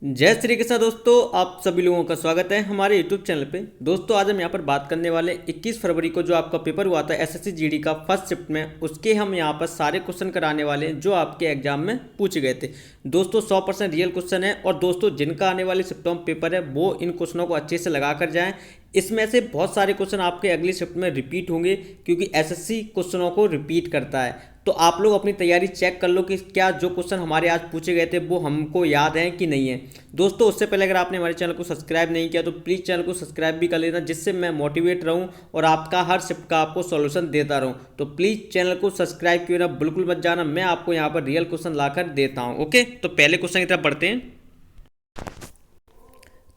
जय श्री कृष्ण दोस्तों, आप सभी लोगों का स्वागत है हमारे यूट्यूब चैनल पे। दोस्तों आज हम यहाँ पर बात करने वाले 21 फरवरी को जो आपका पेपर हुआ था एसएससी जीडी का फर्स्ट शिफ्ट में, उसके हम यहाँ पर सारे क्वेश्चन कराने वाले हैं जो आपके एग्जाम में पूछे गए थे। दोस्तों 100% रियल क्वेश्चन है और दोस्तों जिनका आने वाले शिफ्टों में पेपर है वो इन क्वेश्चनों को अच्छे से लगा कर जाएँ। इसमें से बहुत सारे क्वेश्चन आपके अगली शिफ्ट में रिपीट होंगे क्योंकि एसएससी क्वेश्चनों को रिपीट करता है। तो आप लोग अपनी तैयारी चेक कर लो कि क्या जो क्वेश्चन हमारे आज पूछे गए थे वो हमको याद हैं कि नहीं है। दोस्तों उससे पहले अगर आपने हमारे चैनल को सब्सक्राइब नहीं किया तो प्लीज़ चैनल को सब्सक्राइब भी कर लेना, जिससे मैं मोटिवेट रहूं और आपका हर शिफ्ट का आपको सॉल्यूशन देता रहूं। तो प्लीज़ चैनल को सब्सक्राइब किए ना बिल्कुल मत जाना, मैं आपको यहाँ पर रियल क्वेश्चन लाकर देता हूँ। ओके, तो पहले क्वेश्चन की तरफ बढ़ते हैं।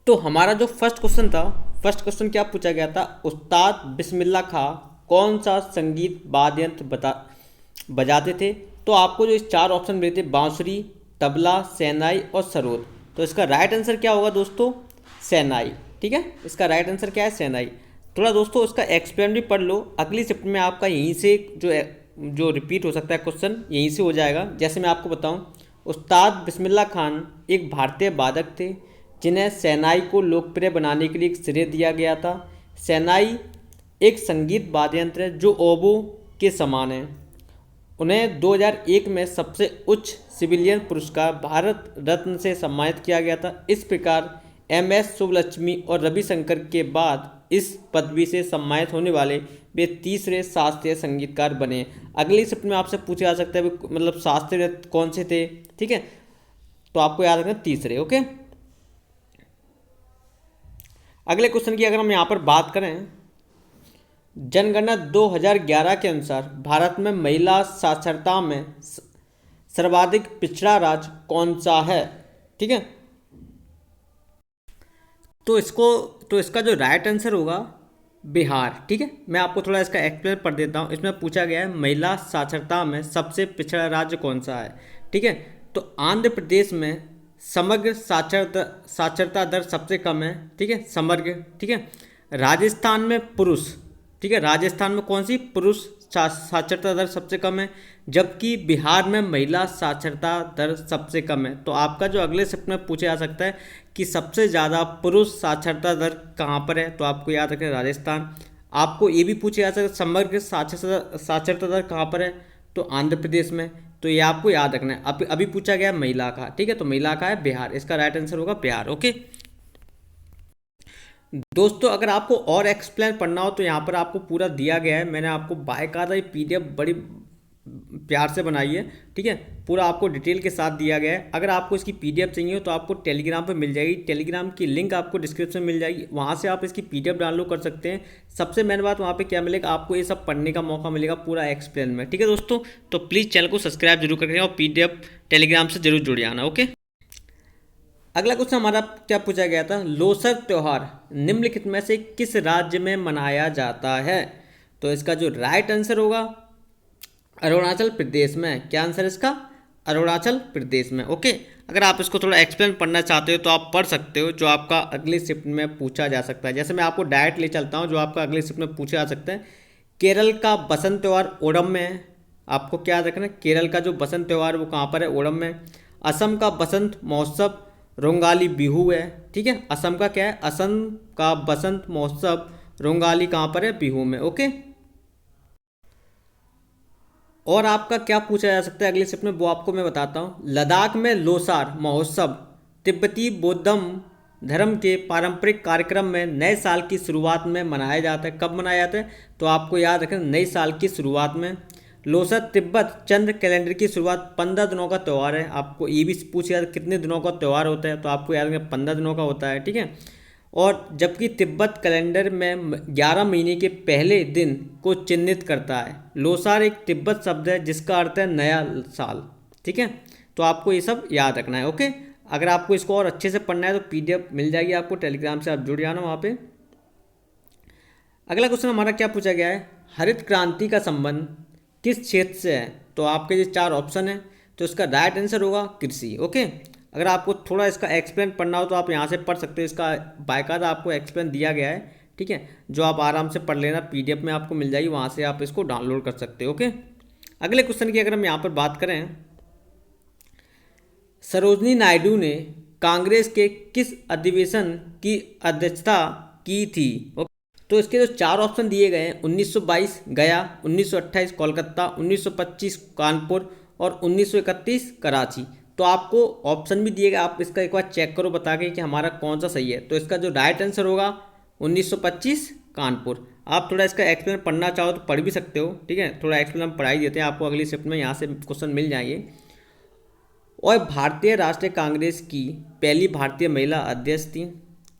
तो हमारा जो फर्स्ट क्वेश्चन था, फर्स्ट क्वेश्चन क्या पूछा गया था, उस्ताद बिस्मिल्लाह खां कौन सा संगीत वाद्य यंत्र बजाते थे। तो आपको जो इस चार ऑप्शन मिले थे, बांसुरी, तबला, शहनाई और सरोद। तो इसका राइट आंसर क्या होगा दोस्तों, शहनाई। ठीक है, इसका राइट आंसर क्या है, शहनाई। थोड़ा दोस्तों इसका एक्सप्लेन भी पढ़ लो, अगली शिफ्ट में आपका यहीं से जो रिपीट हो सकता है क्वेश्चन यहीं से हो जाएगा। जैसे मैं आपको बताऊं, उस्ताद बिस्मिल्लाह खान एक भारतीय वादक थे जिन्हें शहनाई को लोकप्रिय बनाने के लिए एक श्रेय दिया गया था। शहनाई एक संगीत वाद्य यंत्र है जो ओबो के समान है। उन्हें 2001 में सबसे उच्च सिविलियन पुरस्कार भारत रत्न से सम्मानित किया गया था। इस प्रकार एमएस सुब्बलक्ष्मी और रविशंकर के बाद इस पदवी से सम्मानित होने वाले वे तीसरे शास्त्रीय संगीतकार बने। अगली शिफ्ट में आपसे पूछा जा सकता है मतलब शास्त्रीय कौन से थे। ठीक है, तो आपको याद रखना तीसरे। ओके, अगले क्वेश्चन की अगर हम यहाँ पर बात करें, जनगणना 2011 के अनुसार भारत में महिला साक्षरता में सर्वाधिक पिछड़ा राज्य कौन सा है। ठीक है, तो इसका जो राइट आंसर होगा बिहार। ठीक है, मैं आपको थोड़ा इसका एक्सप्लेन पढ़ देता हूँ। इसमें पूछा गया है महिला साक्षरता में सबसे पिछड़ा राज्य कौन सा है। ठीक है, तो आंध्र प्रदेश में समग्र साक्षरता दर सबसे कम है। ठीक है, समग्र। ठीक है, राजस्थान में पुरुष, ठीक है, राजस्थान में कौन सी पुरुष साक्षरता दर सबसे कम है, जबकि बिहार में महिला साक्षरता दर सबसे कम है। तो आपका जो अगले शिफ्ट में पूछा जा सकता है कि सबसे ज़्यादा पुरुष साक्षरता दर कहाँ पर है, तो आपको याद रखें राजस्थान। आपको ये भी पूछा जा सकता है समग्र साक्षरता दर कहाँ पर है, तो आंध्र प्रदेश में। तो ये आपको याद रखना है। अभी पूछा गया महिला का। ठीक है, तो महिला का है बिहार, इसका राइट आंसर होगा बिहार। ओके दोस्तों, अगर आपको और एक्सप्लेन पढ़ना हो तो यहाँ पर आपको पूरा दिया गया है। मैंने आपको बाकायदा ये पीडीएफ बड़ी प्यार से बनाई है। ठीक है, पूरा आपको डिटेल के साथ दिया गया है। अगर आपको इसकी पीडीएफ चाहिए हो तो आपको टेलीग्राम पे मिल जाएगी। टेलीग्राम की लिंक आपको डिस्क्रिप्शन में मिल जाएगी, वहाँ से आप इसकी पीडीएफ डाउनलोड कर सकते हैं। सबसे मेन बात वहाँ पे क्या मिलेगा, आपको ये सब पढ़ने का मौका मिलेगा पूरा एक्सप्लेन में। ठीक है दोस्तों, तो प्लीज़ चैनल को सब्सक्राइब जरूर करें और पीडीएफ टेलीग्राम से जरूर जुड़ जाना। ओके, अगला क्वेश्चन हमारा क्या पूछा गया था, लोसर त्योहार निम्नलिखित में से किस राज्य में मनाया जाता है। तो इसका जो राइट आंसर होगा अरुणाचल प्रदेश में। क्या आंसर है इसका, अरुणाचल प्रदेश में। ओके, अगर आप इसको थोड़ा एक्सप्लेन पढ़ना चाहते हो तो आप पढ़ सकते हो, जो आपका अगली शिफ्ट में पूछा जा सकता है। जैसे मैं आपको डायरेक्ट ले चलता हूँ जो आपका अगली शिफ्ट में पूछा जा सकता है। केरल का बसंत त्यौहार ओणम में है। आपको क्या याद रखना है, केरल का जो बसंत त्यौहार वो कहाँ पर है, ओणम में। असम का बसंत महोत्सव रोंगाली बिहू है। ठीक है, असम का क्या है, असम का बसंत महोत्सव रोंगाली कहाँ पर है, बिहू में। ओके, और आपका क्या पूछा जा सकता है अगले शिफ्ट में वो आपको मैं बताता हूँ। लद्दाख में लोसार महोत्सव तिब्बती बौद्धम धर्म के पारंपरिक कार्यक्रम में नए साल की शुरुआत में मनाया जाता है। कब मनाया जाता है, तो आपको याद रखें नए साल की शुरुआत में। लोसर तिब्बत चंद्र कैलेंडर की शुरुआत 15 दिनों का त्यौहार है। आपको ये भी पूछा जाता है कितने दिनों का त्यौहार होता है, तो आपको याद रखें 15 दिनों का होता है। ठीक है, और जबकि तिब्बत कैलेंडर में 11 महीने के पहले दिन को चिन्हित करता है। लोसार एक तिब्बत शब्द है जिसका अर्थ है नया साल। ठीक है, तो आपको ये सब याद रखना है। ओके, अगर आपको इसको और अच्छे से पढ़ना है तो पीडीएफ मिल जाएगी आपको टेलीग्राम से, आप जुड़ जाना वहाँ पे। अगला क्वेश्चन हमारा क्या पूछा गया है, हरित क्रांति का संबंध किस क्षेत्र से है। तो आपके जो चार ऑप्शन है, तो इसका राइट आंसर होगा कृषि। ओके, अगर आपको थोड़ा इसका एक्सप्लेन पढ़ना हो तो आप यहाँ से पढ़ सकते हो, इसका बाकायदा आपको एक्सप्लेन दिया गया है। ठीक है, जो आप आराम से पढ़ लेना, पीडीएफ में आपको मिल जाएगी, वहाँ से आप इसको डाउनलोड कर सकते हो। ओके, अगले क्वेश्चन की अगर हम यहाँ पर बात करें, सरोजनी नायडू ने कांग्रेस के किस अधिवेशन की अध्यक्षता की थी? तो इसके जो चार ऑप्शन दिए गए हैं, 1922 गया, 1928 कोलकाता, 1925 कानपुर और 1931 कराची। तो आपको ऑप्शन भी दिए गए, आप इसका एक बार चेक करो बता के कि हमारा कौन सा सही है। तो इसका जो राइट आंसर होगा 1925 कानपुर। आप थोड़ा इसका एक्सप्लेन पढ़ना चाहो तो पढ़ भी सकते हो, ठीक है। थोड़ा एक्सप्लेन हम पढ़ाई देते हैं आपको, अगली शिफ्ट में यहाँ से क्वेश्चन मिल जाएंगे। और भारतीय राष्ट्रीय कांग्रेस की पहली भारतीय महिला अध्यक्ष थी,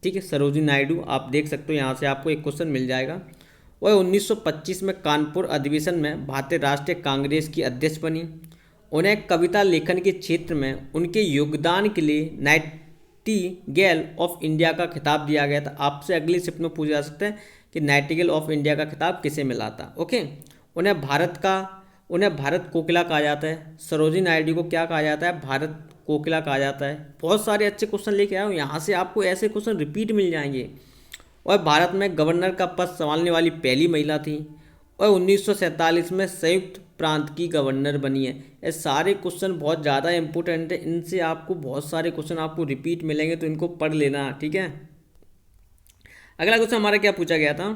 ठीक है, सरोजिनी नायडू। आप देख सकते हो यहाँ से आपको एक क्वेश्चन मिल जाएगा। वह 1925 में कानपुर अधिवेशन में भारतीय राष्ट्रीय कांग्रेस की अध्यक्ष बनी। उन्हें कविता लेखन के क्षेत्र में उनके योगदान के लिए नाइटिंगेल ऑफ इंडिया का खिताब दिया गया था। आपसे अगली शिफ्ट में पूछा जा सकता है कि नाइटिंगेल ऑफ इंडिया का खिताब किसे मिला था। ओके, उन्हें भारत कोकिला कहा जाता है। सरोजिनी नायडू को क्या कहा जाता है? भारत कोकिला कहा जाता है। बहुत सारे अच्छे क्वेश्चन लेके आए हो, यहाँ से आपको ऐसे क्वेश्चन रिपीट मिल जाएंगे। और भारत में गवर्नर का पद संभालने वाली पहली महिला थी। और 1947 में संयुक्त प्रांत की गवर्नर बनी है। ये सारे क्वेश्चन बहुत ज़्यादा इंपॉर्टेंट है, इनसे आपको बहुत सारे क्वेश्चन आपको रिपीट मिलेंगे, तो इनको पढ़ लेना, ठीक है। अगला क्वेश्चन हमारा क्या पूछा गया था?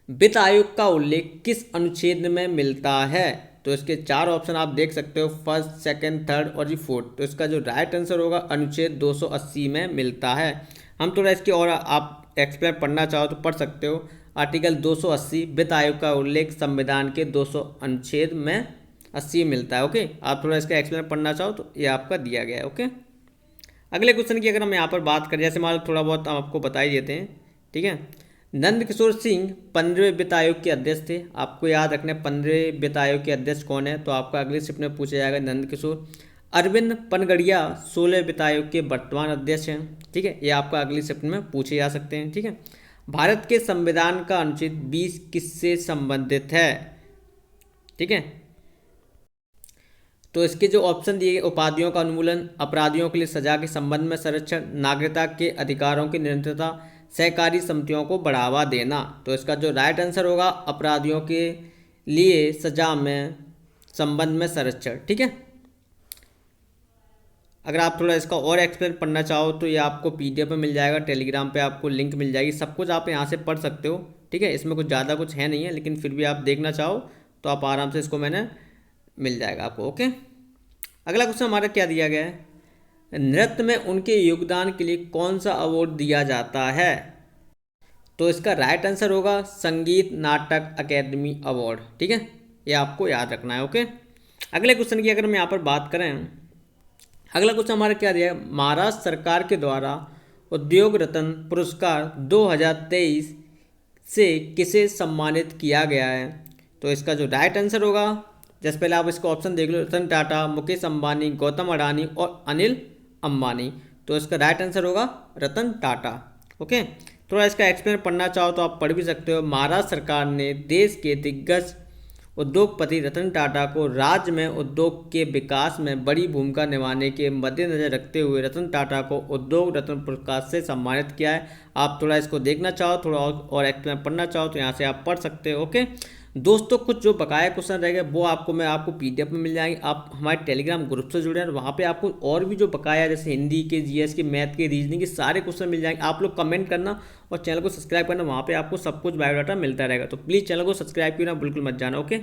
वित्त आयोग का उल्लेख किस अनुच्छेद में मिलता है? तो इसके चार ऑप्शन आप देख सकते हो, फर्स्ट, सेकंड, थर्ड और जी फोर्थ। तो इसका जो राइट आंसर होगा अनुच्छेद 280 में मिलता है। हम थोड़ा इसकी और आप एक्सप्लेन पढ़ना चाहो तो पढ़ सकते हो। आर्टिकल 280, वित्त आयोग का उल्लेख संविधान के 200 अनुच्छेद में 80 मिलता है। ओके, आप थोड़ा इसका एक्सप्लेन पढ़ना चाहो तो ये आपका दिया गया है। ओके, अगले क्वेश्चन की अगर हम यहाँ पर बात करें, जैसे मान लो थोड़ा बहुत हम आपको बता ही देते हैं, ठीक है। नंद किशोर सिंह 15वें वित्त आयोग के अध्यक्ष थे। आपको याद रखना है 15वें वित्त आयोग के अध्यक्ष कौन है, तो आपका अगली शिफ्ट में पूछा जाएगा नंद किशोर। अरविंद पनगड़िया 16वें वित्त आयोग के वर्तमान अध्यक्ष हैं, ठीक है। ये आपका अगली शिफ्ट में पूछे जा सकते हैं, ठीक है। भारत के संविधान का अनुच्छेद 20 किससे संबंधित है? ठीक है, तो इसके जो ऑप्शन दिए गए, उपाधियों का उन्मूलन, अपराधियों के लिए सजा के संबंध में संरक्षण, नागरिकता के अधिकारों की निरंतरता, सहकारी समितियों को बढ़ावा देना। तो इसका जो राइट आंसर होगा अपराधियों के लिए सजा में संबंध में संरक्षण, ठीक है। अगर आप थोड़ा इसका और एक्सप्लेन पढ़ना चाहो तो ये आपको PDF में मिल जाएगा, टेलीग्राम पे आपको लिंक मिल जाएगी, सब कुछ आप यहाँ से पढ़ सकते हो, ठीक है। इसमें कुछ ज़्यादा कुछ है नहीं है, लेकिन फिर भी आप देखना चाहो तो आप आराम से इसको मैंने मिल जाएगा आपको। ओके, अगला क्वेश्चन हमारा क्या दिया गया है? नृत्य में उनके योगदान के लिए कौन सा अवार्ड दिया जाता है? तो इसका राइट आंसर होगा संगीत नाटक अकेडमी अवार्ड, ठीक है। ये आपको याद रखना है। ओके, अगले क्वेश्चन की अगर हम यहाँ पर बात करें, अगला क्वेश्चन हमारा क्या दिया है? महाराष्ट्र सरकार के द्वारा उद्योग रत्न पुरस्कार 2023 से किसे सम्मानित किया गया है? तो इसका जो राइट आंसर होगा, जैसे पहले आप इसका ऑप्शन देख लो, रतन टाटा, मुकेश अंबानी, गौतम अडानी और अनिल अंबानी। तो इसका राइट आंसर होगा रतन टाटा। ओके, थोड़ा इसका एक्सप्लेन पढ़ना चाहो तो आप पढ़ भी सकते हो। महाराष्ट्र सरकार ने देश के दिग्गज उद्योगपति रतन टाटा को राज्य में उद्योग के विकास में बड़ी भूमिका निभाने के मद्देनजर रखते हुए रतन टाटा को उद्योग रत्न पुरस्कार से सम्मानित किया है। आप थोड़ा इसको देखना चाहो, थोड़ा और एक्सप्लेन पढ़ना चाहो तो यहाँ से आप पढ़ सकते हो। ओके दोस्तों, कुछ जो बकाया क्वेश्चन रह गए वो आपको PDF में मिल जाएंगे। आप हमारे टेलीग्राम ग्रुप से जुड़े हैं, वहाँ पे आपको और भी जो बकाया जैसे हिंदी के, GS के, मैथ के, रीजनिंग के सारे क्वेश्चन मिल जाएंगे। आप लोग कमेंट करना और चैनल को सब्सक्राइब करना, वहाँ पे आपको सब कुछ बायोडाटा मिलता रहेगा। तो प्लीज़ चैनल को सब्सक्राइब करना बिल्कुल मत जाना। ओके।